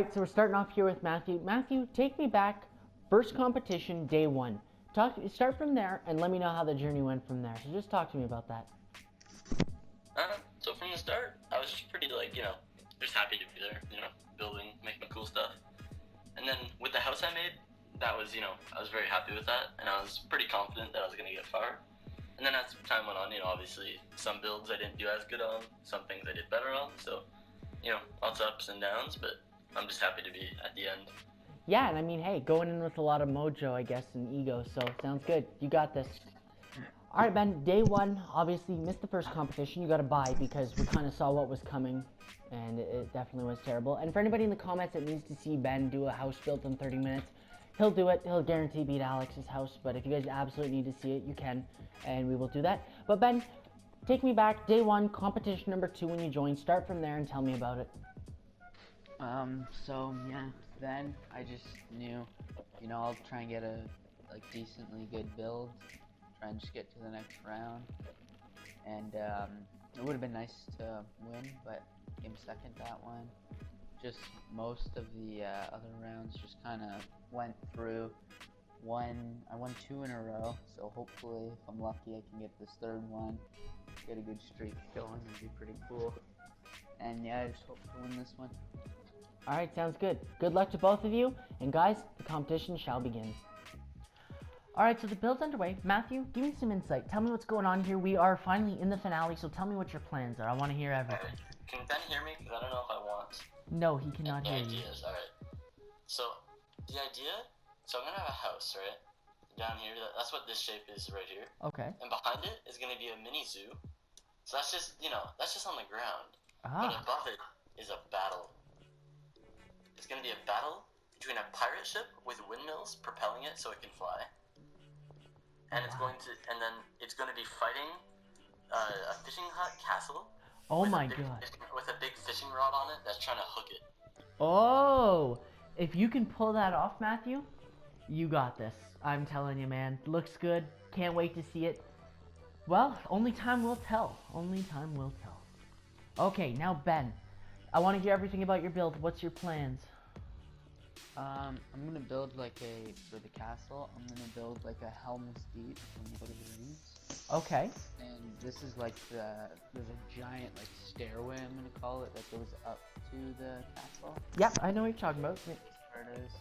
right, so we're starting off here with Matthew. Matthew, take me back. First competition, day one. Start from there and let me know how the journey went from there. So just talk to me about that. So from the start, I was just pretty just happy to be there, building, making cool stuff. And then with the house I made, that was, I was very happy with that, and I was pretty confident that I was going to get far. And then as time went on, obviously some builds I didn't do as good on, some things I did better on, so, lots of ups and downs, but I'm just happy to be at the end. Yeah, and I mean, hey, going in with a lot of mojo, I guess, and ego, so sounds good. You got this. All right, Ben, day one, obviously missed the first competition. You got to buy because we kind of saw what was coming, and it definitely was terrible. And for anybody in the comments that needs to see Ben do a house built in 30 minutes, he'll do it. He'll guarantee beat Alex's house, but if you guys absolutely need to see it, you can, and we will do that. But Ben, take me back, day one, competition number 2 when you joined. Start from there and tell me about it. So yeah, then I just knew, I'll try and get a decently good build, try and just get to the next round, and it would have been nice to win, but came second that one. Just most of the other rounds just kind of went through. I won 2 in a row, so hopefully if I'm lucky I can get this third one, get a good streak going. It'd be pretty cool. And yeah, I just hope to win this one. Alright, sounds good. Good luck to both of you, and guys, the competition shall begin. Alright, so the build's underway. Matthew, give me some insight. Tell me what's going on here. We are finally in the finale, so tell me what your plans are. I want to hear everything. Can Ben hear me? Because I don't know if I want. No, he cannot hear you. Ideas, alright. So, the idea, so I'm going to have a house, right? Down here, that's what this shape is right here. Okay. And behind it is going to be a mini zoo. So that's just, that's just on the ground. Ah. But above it is a battle. It's going to be a battle between a pirate ship with windmills propelling it so it can fly. And then it's going to be fighting a fishing hut castle. Oh my god. With a big fishing rod on it that's trying to hook it. Oh! If you can pull that off, Matthew, you got this. I'm telling you, man. Looks good. Can't wait to see it. Well, only time will tell. Only time will tell. Okay, now Ben. I want to hear everything about your build. What's your plans? I'm gonna build for the castle, I'm gonna build a Helm's Deep from Lord of the Rings. Okay. And this is there's a giant stairway, I'm gonna call it, that goes up to the castle. Yep, I know what you're talking about. There it is.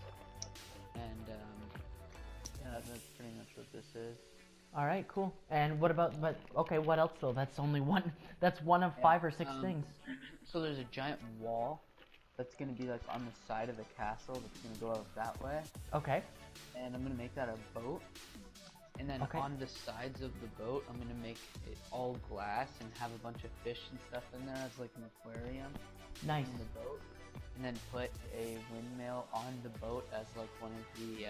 And yeah, that's pretty much what this is. Alright, cool. And what about, okay, what else though? That's only one, that's one of 5 or 6 things. So there's a giant wall that's gonna be on the side of the castle that's gonna go out that way. Okay. And I'm gonna make that a boat. And then on the sides of the boat, I'm gonna make it all glass and have a bunch of fish and stuff in there as an aquarium. Nice. In the boat. And then put a windmill on the boat as one of the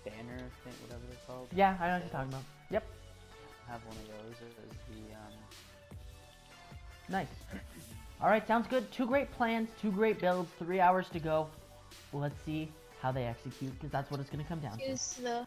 banner thing, whatever they're called. Yeah, I know what you're talking about. Yep. Have one of those as the Nice. Alright, sounds good. 2 great plans, 2 great builds, 3 hours to go. Well, let's see how they execute, because that's what it's going to come down to. Use the...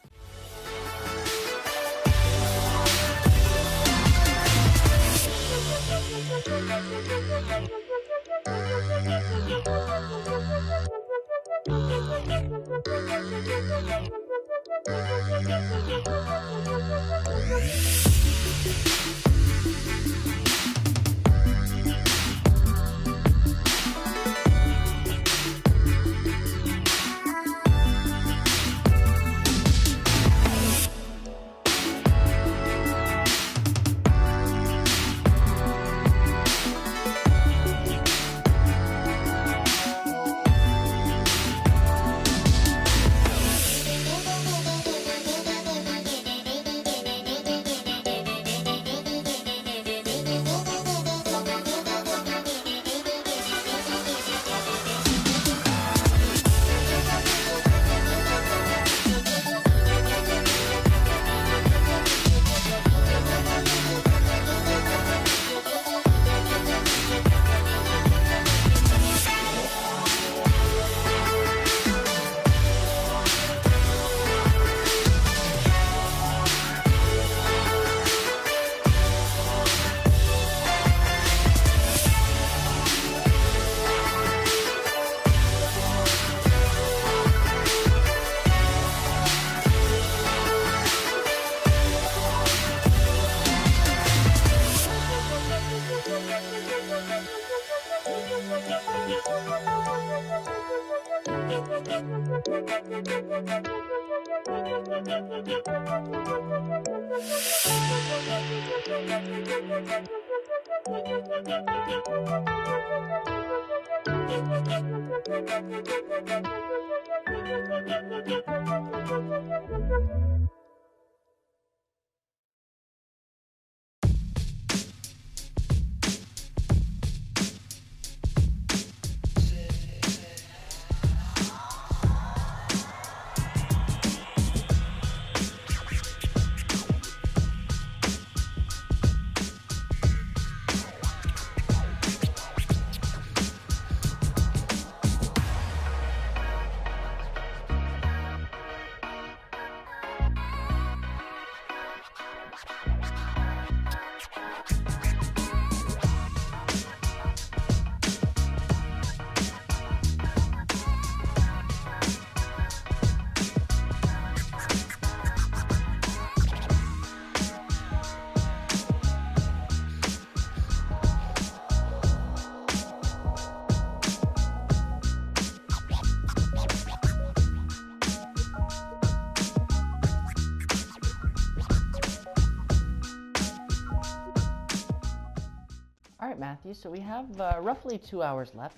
Alright, Matthew, so we have roughly 2 hours left.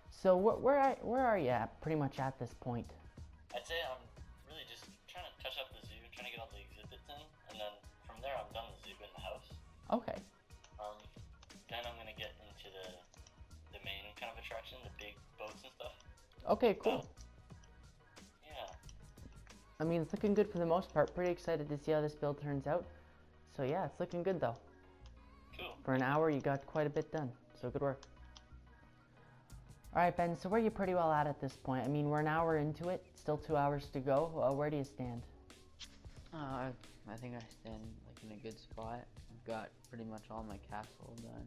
So where are you at, pretty much at this point? I'd say I'm really just trying to touch up the zoo, trying to get all the exhibits in, and then from there I'm done with the zoo in the house. Okay. Then I'm gonna get into the main kind of attraction, the big boats and stuff. Okay, cool. Yeah. I mean, it's looking good for the most part. Pretty excited to see how this build turns out. So yeah, it's looking good though. Cool. For an hour, you got quite a bit done. So good work. Alright, Ben, so where are you pretty well at this point? I mean, we're an hour into it, still 2 hours to go. Where do you stand? I think I stand like in a good spot. I've got pretty much all my castle done.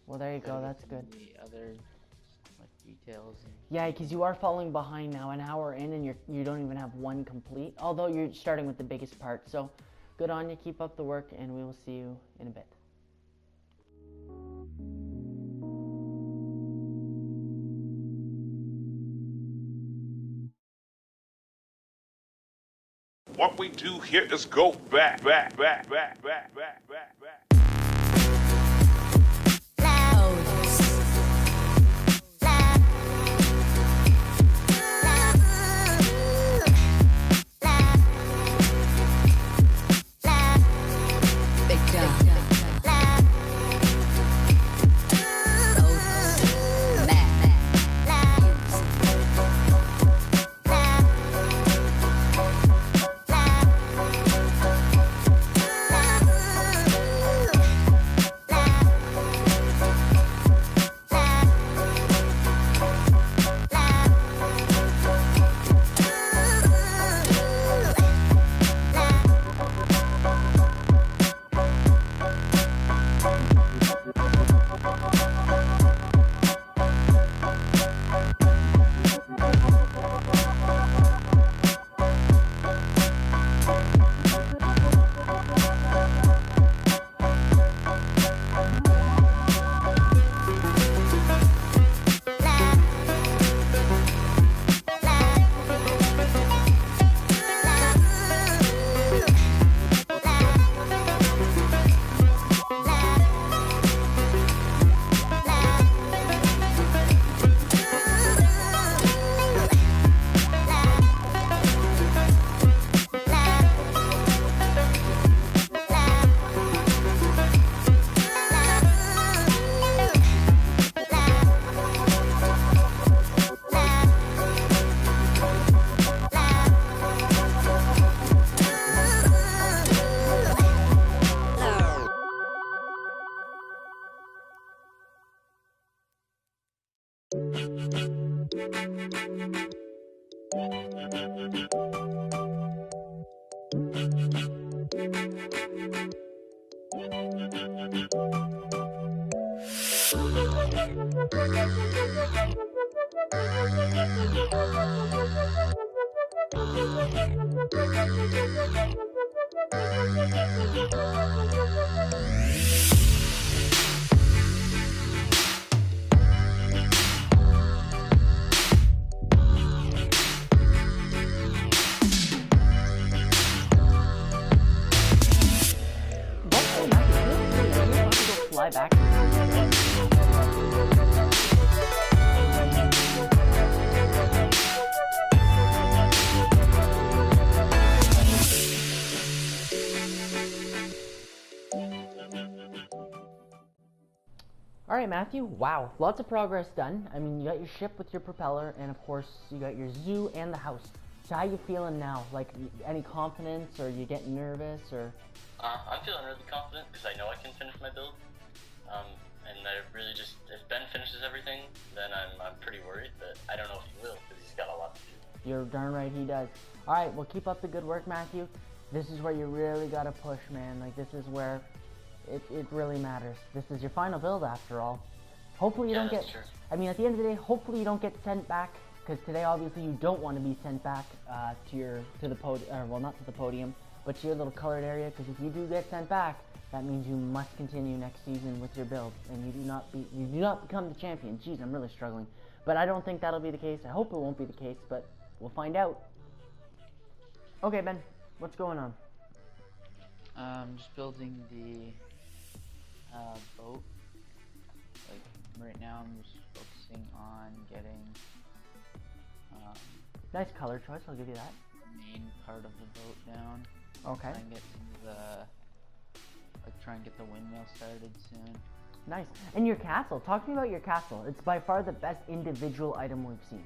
Well, there you go, that's good. The other like details. Yeah, because you are falling behind now, an hour in, and you don't even have one complete. Although you're starting with the biggest part, so good on you. Keep up the work, and we will see you in a bit. What we do here is go back. fly back. Alright, Matthew, wow, lots of progress done. I mean, you got your ship with your propeller, and of course, you got your zoo and the house. So how you feeling now? Like, any confidence, or you getting nervous, or? I'm feeling really confident, because I know I can finish my build. And I really just, if Ben finishes everything, then I'm pretty worried, but I don't know if he will, because he's got a lot to do. You're darn right he does. Alright, well, keep up the good work, Matthew. This is where you really gotta push, man. Like, this is where it really matters. This is your final build, after all. Hopefully you don't get, true. I mean, at the end of the day, hopefully you don't get sent back, because today, obviously, you don't want to be sent back to the podium, well, not to the podium, but to your little colored area, because if you do get sent back, that means you must continue next season with your build, and you do not become the champion. Jeez, I'm really struggling. But I don't think that'll be the case. I hope it won't be the case, but we'll find out. Okay, Ben, what's going on? Just building the boat. Like, right now I'm just focusing on getting Nice color choice, I'll give you that. the main part of the boat down. Okay. Try and get try and get the windmill started soon. Nice. And your castle, talk to me about your castle. It's by far the best individual item we've seen.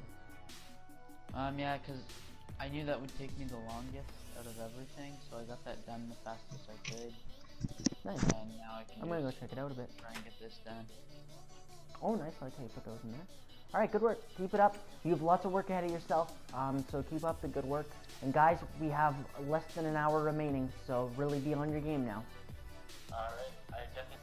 Yeah, because I knew that would take me the longest out of everything, so I got that done the fastest I could. Nice. And now I can I'm gonna go check it out a bit. try and get this done. Oh, nice. I like how you put those in there. Alright, good work. Keep it up. You have lots of work ahead of yourself, so keep up the good work. And guys, we have less than an hour remaining, so really be on your game now. Alright, I definitely...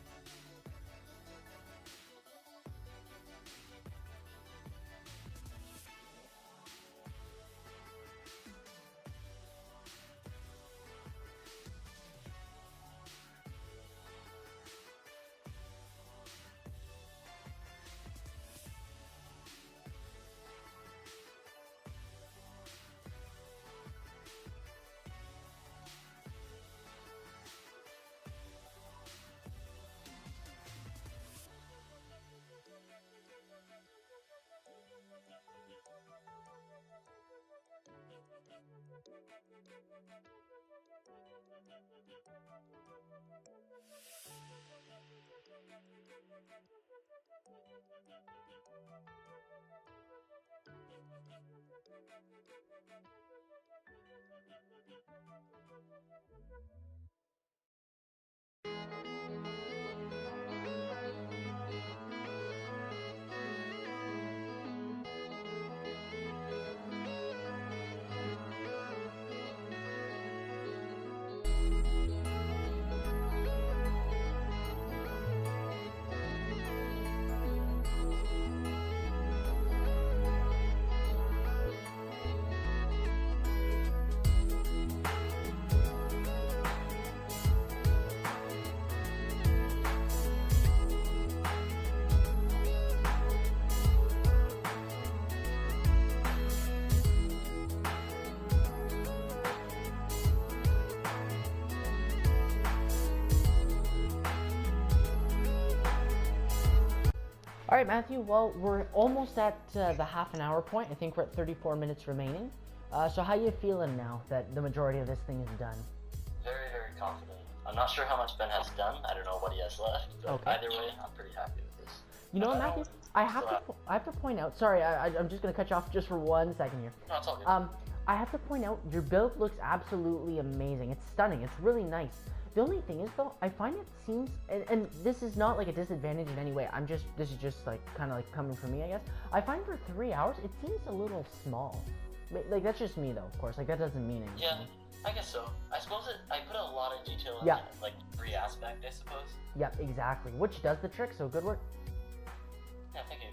Alright, Matthew, well, we're almost at the half an hour point. I think we're at 34 minutes remaining. So how you feeling now that the majority of this thing is done? Very, very confident. I'm not sure how much Ben has done. I don't know what he has left, but Okay. either way, I'm pretty happy with this. You know what, Matthew? I have to point out, sorry, I'm just going to cut you off just for 1 second here. No, it's all good. I have to point out, your build looks absolutely amazing. It's stunning. It's really nice. The only thing is, though, I find it seems, and this is not like a disadvantage in any way. This is just like kind of like coming from me, I guess. I find for 3 hours, it seems a little small. Like, that's just me, though, of course. Like, that doesn't mean anything. Yeah, I guess so. I suppose I put a lot of detail in Yeah. that, like, free aspect, I suppose. Yep, exactly. Which does the trick, so good work. Yeah, thank you.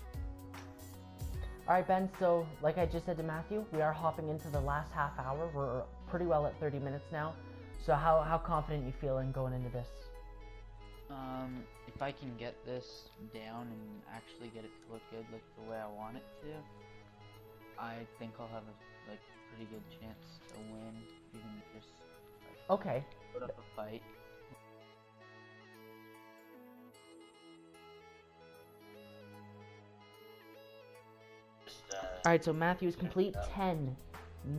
Alright, Ben, so like I just said to Matthew, we are hopping into the last half hour. We're pretty well at 30 minutes now. So how confident you feeling going into this? If I can get this down and actually get it to look good, like the way I want it to, I think I'll have a pretty good chance to win, even just Okay. put up a fight. Alright, so Matthew is complete. 10,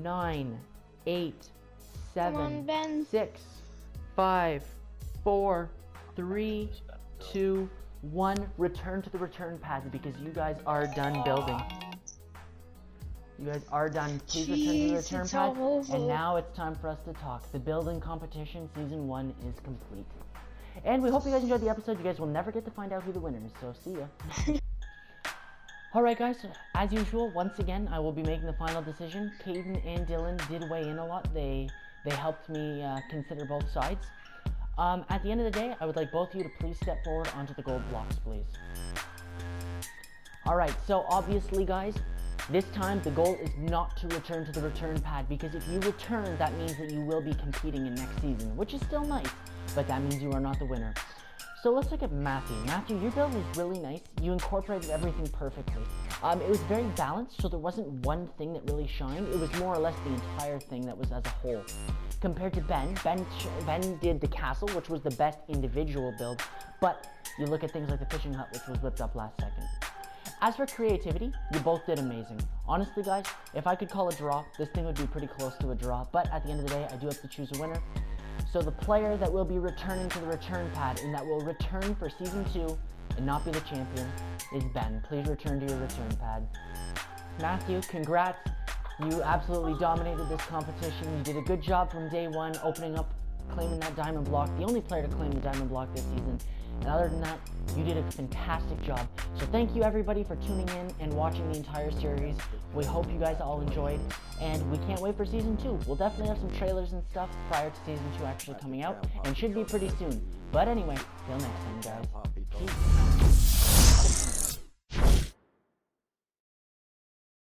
9, 8, 7, Come on, Ben. 6, 5, 4, 3, 2, 1. Return to the return pad because you guys are done building. You guys are done. Please return to the Jeez, return it's pad. all over. And now it's time for us to talk. The building competition season 1 is complete. And we hope you guys enjoyed the episode. You guys will never get to find out who the winner is, so see ya. Alright guys, as usual, once again, I will be making the final decision. Caden and Dylan did weigh in a lot. They helped me consider both sides. At the end of the day, I would like both of you to please step forward onto the gold blocks, please. Alright, so obviously guys, this time the goal is not to return to the return pad, because if you return, that means that you will be competing in next season, which is still nice, but that means you are not the winner. So let's look at Matthew. Matthew, your build was really nice. You incorporated everything perfectly. It was very balanced, so there wasn't one thing that really shined. It was more or less the entire thing that was as a whole. Compared to Ben, Ben did the castle, which was the best individual build, but you look at things like the fishing hut, which was whipped up last second. As for creativity, you both did amazing. Honestly guys, if I could call a draw, this thing would be pretty close to a draw, but at the end of the day, I do have to choose a winner. So the player that will be returning to the return pad and that will return for season 2 and not be the champion is Ben. Please return to your return pad. Matthew, congrats. You absolutely dominated this competition. You did a good job from day 1, opening up, claiming that diamond block. The only player to claim the diamond block this season. And other than that, you did a fantastic job. So thank you everybody for tuning in and watching the entire series. We hope you guys all enjoyed, and we can't wait for season 2. We'll definitely have some trailers and stuff prior to season 2 actually coming out, and should be pretty soon. But anyway, till next time guys. Peace.